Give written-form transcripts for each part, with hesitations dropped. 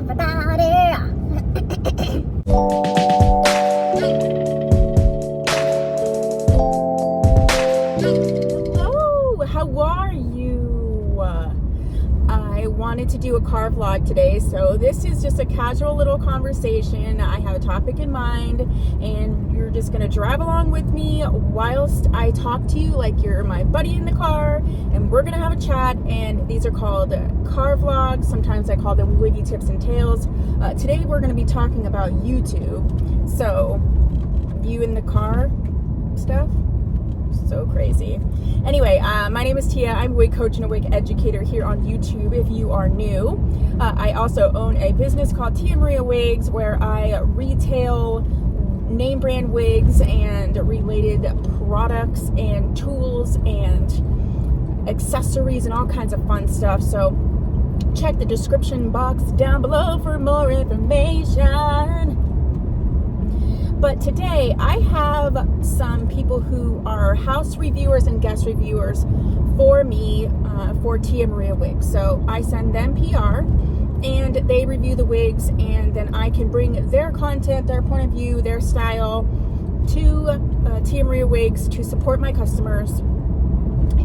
everybody. Hello, how are you? I wanted to do a car vlog today, so this is just a casual little conversation. I have a topic in mind, and you're just gonna drive along with me whilst I talk to you like you're my buddy in the car, and we're gonna have a chat. And these are called car vlogs. Sometimes I call them wiggy tips and tales. Today we're gonna be talking about YouTube. So, you in the car stuff? So crazy. Anyway, my name is Tia. I'm a wig coach and a wig educator here on YouTube if you are new. I also own a business called Tia Maria Wigs, where I retail name brand wigs and related products and tools and accessories and all kinds of fun stuff. So check the description box down below for more information. But today I have some people who are house reviewers and guest reviewers for me for Tia Maria Wigs. So I send them PR and they review the wigs, and then I can bring their content, their point of view, their style to Tia Maria Wigs to support my customers.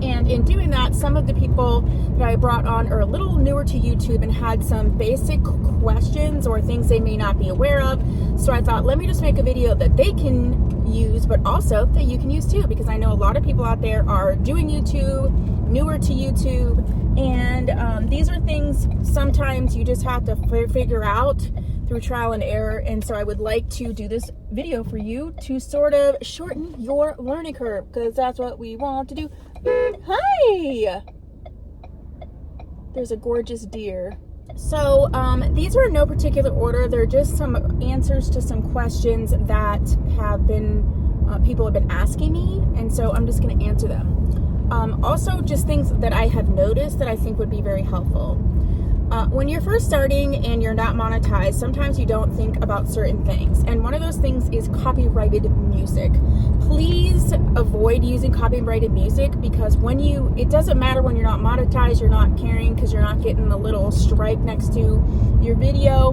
And in doing that, some of the people that I brought on are a little newer to YouTube and had some basic questions or things they may not be aware of. So I thought, let me just make a video that they can use, but also that you can use too, because I know a lot of people out there are doing YouTube, newer to YouTube, and these are things sometimes you just have to figure out through trial and error. And so I would like to do this video for you to sort of shorten your learning curve, because that's what we want to do. Hi! There's a gorgeous deer. So these are in no particular order. They're just some answers to some questions that have been people have been asking me, and so I'm just going to answer them. Also, just things that I have noticed that I think would be very helpful. When you're first starting and you're not monetized, sometimes you don't think about certain things. And one of those things is copyrighted music. Please avoid using copyrighted music, because it doesn't matter when you're not monetized, you're not caring because you're not getting the little stripe next to your video.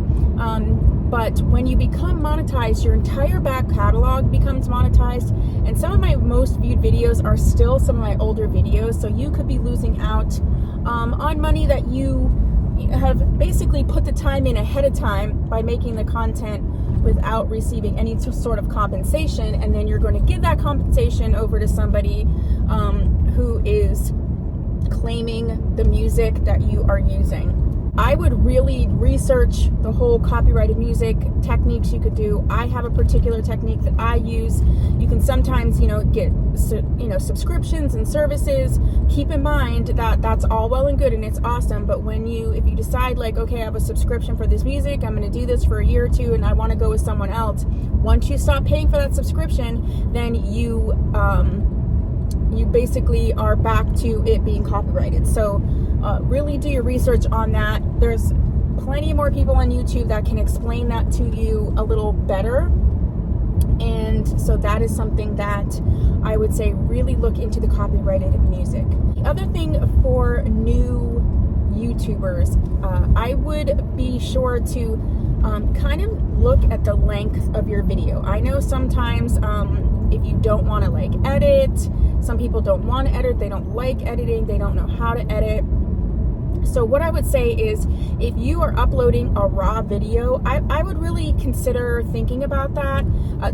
But when you become monetized, your entire back catalog becomes monetized. And some of my most viewed videos are still some of my older videos. So you could be losing out on money that you have basically put the time in ahead of time by making the content without receiving any sort of compensation, and then you're going to give that compensation over to somebody who is claiming the music that you are using. I would really research the whole copyrighted music techniques you could do. I have a particular technique that I use. You can sometimes, get, subscriptions and services. Keep in mind that that's all well and good and it's awesome. But if you decide like, okay, I have a subscription for this music, I'm going to do this for a year or two, and I want to go with someone else. Once you stop paying for that subscription, then you basically are back to it being copyrighted. So really do your research on that. There's plenty more people on YouTube that can explain that to you a little better. And so that is something that I would say really look into the copyrighted music. The other thing for new YouTubers, I would be sure to kind of look at the length of your video. I know sometimes if you don't want to edit, some people don't want to edit, they don't like editing, they don't know how to edit. So what I would say is, if you are uploading a raw video, I would really consider thinking about that.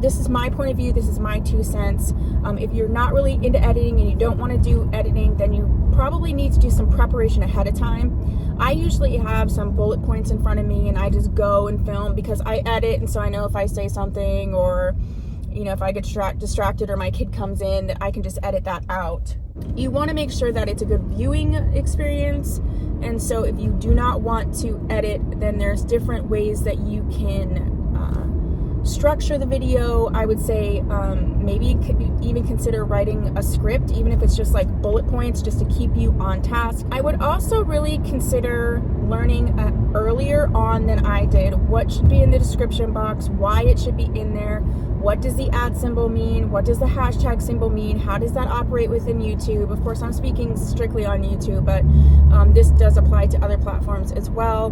This is my point of view, this is my 2 cents. If you're not really into editing and you don't want to do editing, then you probably need to do some preparation ahead of time. I usually have some bullet points in front of me and I just go and film, because I edit, and so I know if I say something or if I get distracted or my kid comes in, that I can just edit that out. You want to make sure that it's a good viewing experience. And so if you do not want to edit, then there's different ways that you can structure the video. I would say maybe even consider writing a script, even if it's just like bullet points, just to keep you on task. I would also really consider learning earlier on than I did what should be in the description box, why it should be in there, what does the ad symbol mean? What does the hashtag symbol mean? How does that operate within YouTube? Of course, I'm speaking strictly on YouTube, but this does apply to other platforms as well.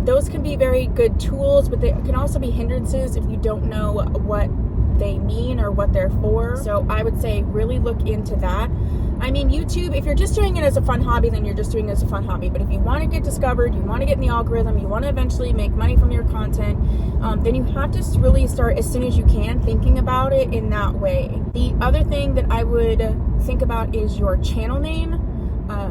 Those can be very good tools, but they can also be hindrances if you don't know what they mean or what they're for. So I would say really look into that. I mean, YouTube, if you're just doing it as a fun hobby, then you're just doing it as a fun hobby. But if you want to get discovered, you want to get in the algorithm, you want to eventually make money from your content, then you have to really start as soon as you can thinking about it in that way. The other thing that I would think about is your channel name.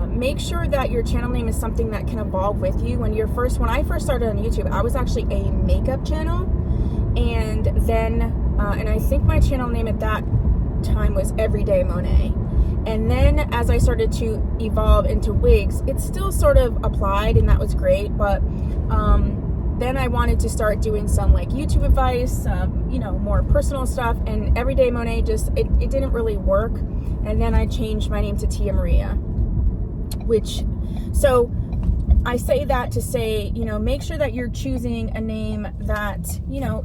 Make sure that your channel name is something that can evolve with you. When I first started on YouTube, I was actually a makeup channel, and then and I think my channel name at that time was Everyday Monet. And then as I started to evolve into wigs, it still sort of applied, and that was great. But then I wanted to start doing some like YouTube advice, more personal stuff, and Everyday Monet it didn't really work. And then I changed my name to Tia Maria, so I say that to say, make sure that you're choosing a name that,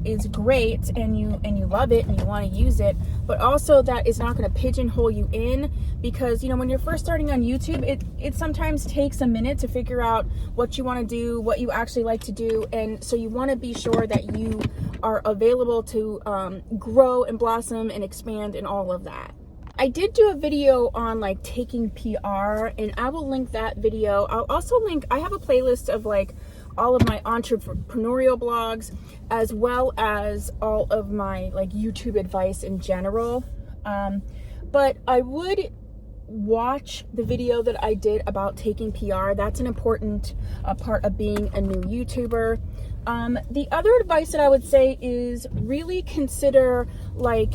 is great and you love it and you want to use it, but also that is not going to pigeonhole you in, because, when you're first starting on YouTube, it sometimes takes a minute to figure out what you want to do, what you actually like to do. And so you want to be sure that you are available to grow and blossom and expand and all of that. I did do a video on like taking PR, and I will link that video. I'll also link, I have a playlist of like all of my entrepreneurial blogs, as well as all of my like YouTube advice in general. But I would watch the video that I did about taking PR. That's an important part of being a new YouTuber. The other advice that I would say is really consider, like,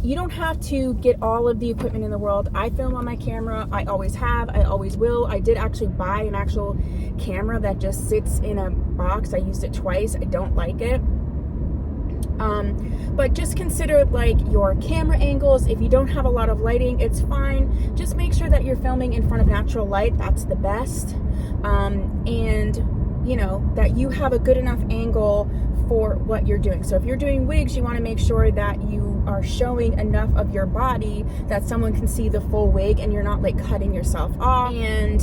you don't have to get all of the equipment in the world. I film on my camera. I always have. I always will. I did actually buy an actual camera that just sits in a box. I used it twice. I don't like it. But just consider like your camera angles. If you don't have a lot of lighting, it's fine. Just make sure that you're filming in front of natural light. That's the best. And that you have a good enough angle for what you're doing. So if you're doing wigs, you want to make sure that you are showing enough of your body that someone can see the full wig and you're not like cutting yourself off. And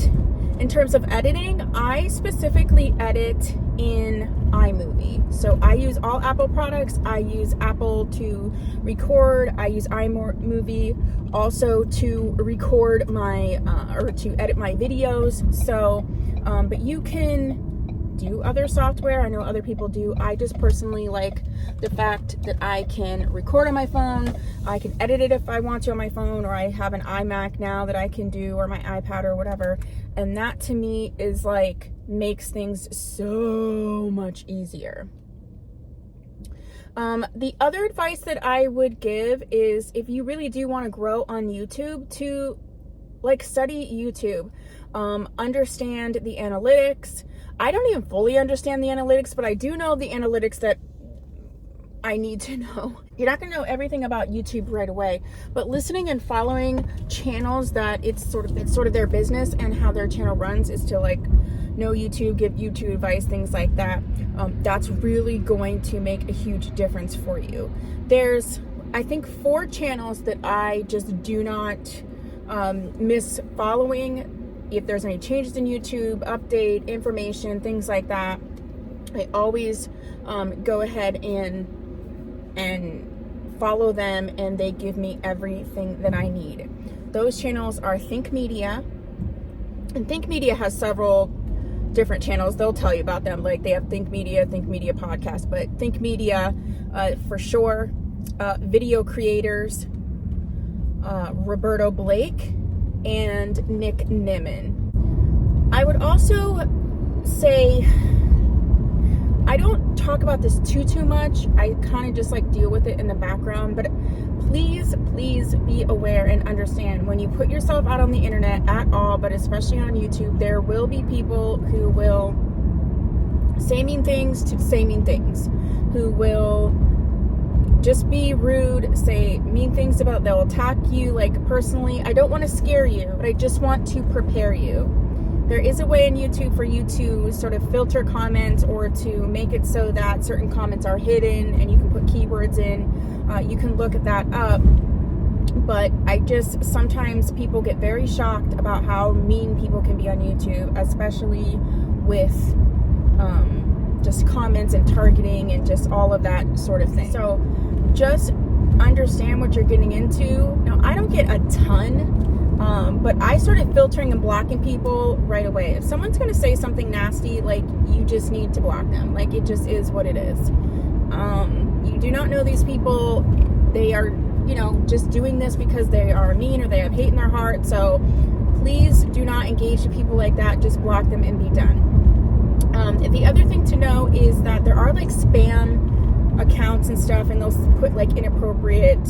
in terms of editing, I specifically edit in iMovie. So I use all Apple products. I use Apple to record. I use iMovie also to record my or to edit my videos. So but you can do other software. I know other people do. I just personally like the fact that I can record on my phone. I can edit it if I want to on my phone, or I have an iMac now that I can do, or my iPad or whatever. And that to me is like makes things so much easier. The other advice that I would give is, if you really do want to grow on YouTube, to like study YouTube, understand the analytics. I don't even fully understand the analytics, but I do know the analytics that I need to know. You're not going to know everything about YouTube right away, but listening and following channels that it's sort of their business and how their channel runs is to like know YouTube, give YouTube advice, things like that. That's really going to make a huge difference for you. There's, I think, 4 channels that I just do not miss following. If there's any changes in YouTube, update, information, things like that, I always go ahead and follow them, and they give me everything that I need. Those channels are Think Media, and Think Media has several different channels. They'll tell you about them. Like they have Think Media Podcast, but Think Media for sure. Video Creators, Roberto Blake, and Nick Nimmin. I would also say, I don't talk about this too much. I kind of just like deal with it in the background, but please be aware and understand, when you put yourself out on the internet at all, but especially on YouTube, there will be people who will say mean things, who will just be rude, say mean things they'll attack you like personally. I don't want to scare you, but I just want to prepare you. there is a way in YouTube for you to sort of filter comments, or to make it so that certain comments are hidden and you can put keywords in. You can look at that up. But sometimes people get very shocked about how mean people can be on YouTube, especially with just comments and targeting and just all of that sort of thing. So just understand what you're getting into. Now, I don't get a ton, but I started filtering and blocking people right away. If someone's going to say something nasty, like, you just need to block them. Like, it just is what it is. You do not know these people. They are, just doing this because they are mean or they have hate in their heart. So please do not engage with people like that. Just block them and be done. The other thing to know is that there are like spam accounts and stuff, and they'll put like inappropriate,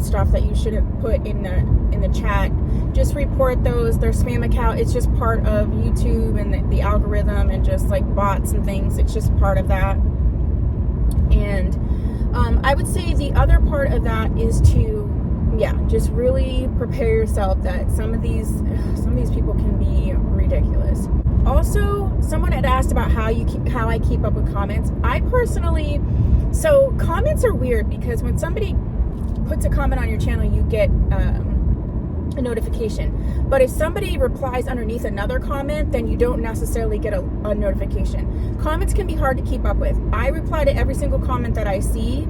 stuff that you shouldn't put in the chat. Just report those. Their spam account, it's just part of YouTube and the algorithm, and just like bots and things. It's just part of that. And I would say the other part of that is to, just really prepare yourself that some of these people can be ridiculous. Also, someone had asked about how I keep up with comments. So comments are weird, because when somebody puts a comment on your channel, you get a notification. But if somebody replies underneath another comment, then you don't necessarily get a notification. Comments can be hard to keep up with. I reply to every single comment that I see,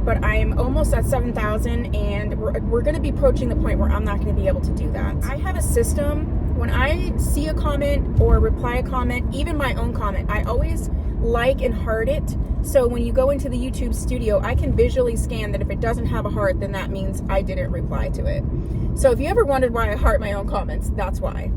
but I am almost at 7,000, and we're going to be approaching the point where I'm not going to be able to do that. I have a system. When I see a comment or reply a comment, even my own comment, I always like and heart it. So when you go into the YouTube studio, I can visually scan that if it doesn't have a heart, then that means I didn't reply to it. So if you ever wondered why I heart my own comments, that's why.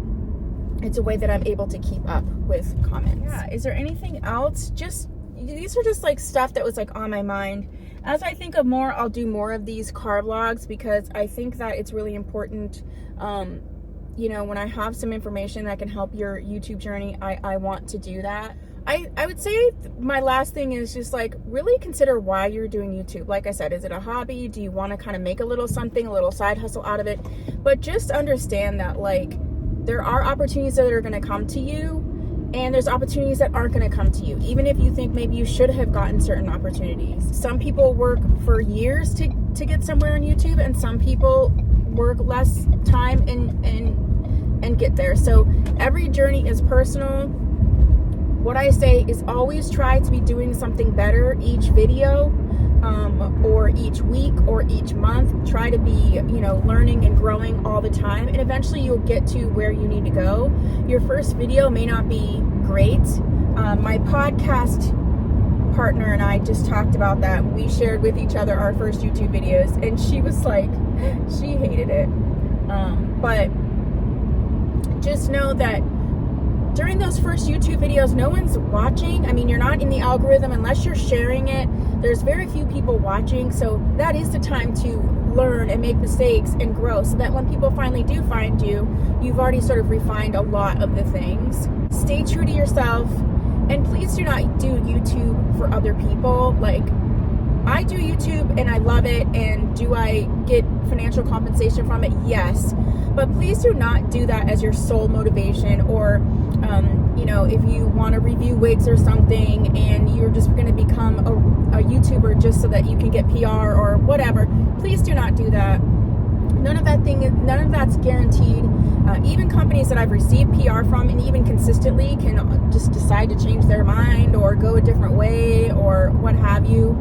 It's a way that I'm able to keep up with comments. Yeah, is there anything else? These are just like stuff that was like on my mind. As I think of more, I'll do more of these car vlogs, because I think that it's really important. When I have some information that can help your YouTube journey, I want to do that. I would say my last thing is just like really consider why you're doing YouTube. Like I said, is it a hobby? Do you want to kind of make a little something, a little side hustle out of it? But just understand that like there are opportunities that are going to come to you, and there's opportunities that aren't going to come to you, even if you think maybe you should have gotten certain opportunities. Some people work for years to get somewhere on YouTube, and some people work less time and get there. So every journey is personal. What I say is always try to be doing something better each video, or each week or each month. Try to be, learning and growing all the time, and eventually you'll get to where you need to go. Your first video may not be great. My podcast partner and I just talked about that. We shared with each other our first YouTube videos, and she was like, she hated it. But just know that during those first YouTube videos, no one's watching. I mean, you're not in the algorithm unless you're sharing it. There's very few people watching, so that is the time to learn and make mistakes and grow, so that when people finally do find you, you've already sort of refined a lot of the things. Stay true to yourself, and please do not do YouTube for other people. Like, I do YouTube and I love it, and do I get financial compensation from it? Yes. But please do not do that as your sole motivation, or if you want to review wigs or something and you're just going to become a YouTuber just so that you can get PR or whatever, please do not do that. None of that's guaranteed. Even companies that I've received PR from, and even consistently, can just decide to change their mind or go a different way or what have you.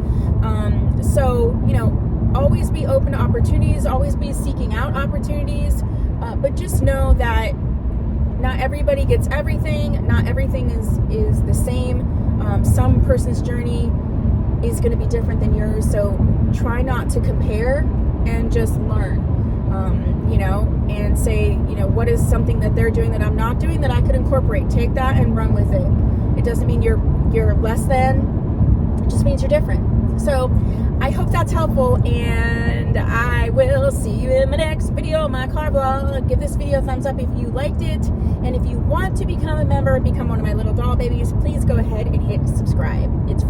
Always be open to opportunities, always be seeking out opportunities, but just know that not everybody gets everything. Not everything is the same. Some person's journey is going to be different than yours, so try not to compare and just learn. And say, what is something that they're doing that I'm not doing that I could incorporate? Take that and run with it. It doesn't mean you're less than. It just means you're different. So I hope that's helpful, and I will see you in my next video, my car vlog. Give this video a thumbs up if you liked it, and if you want to become a member and become one of my little doll babies, please go ahead and hit subscribe. It's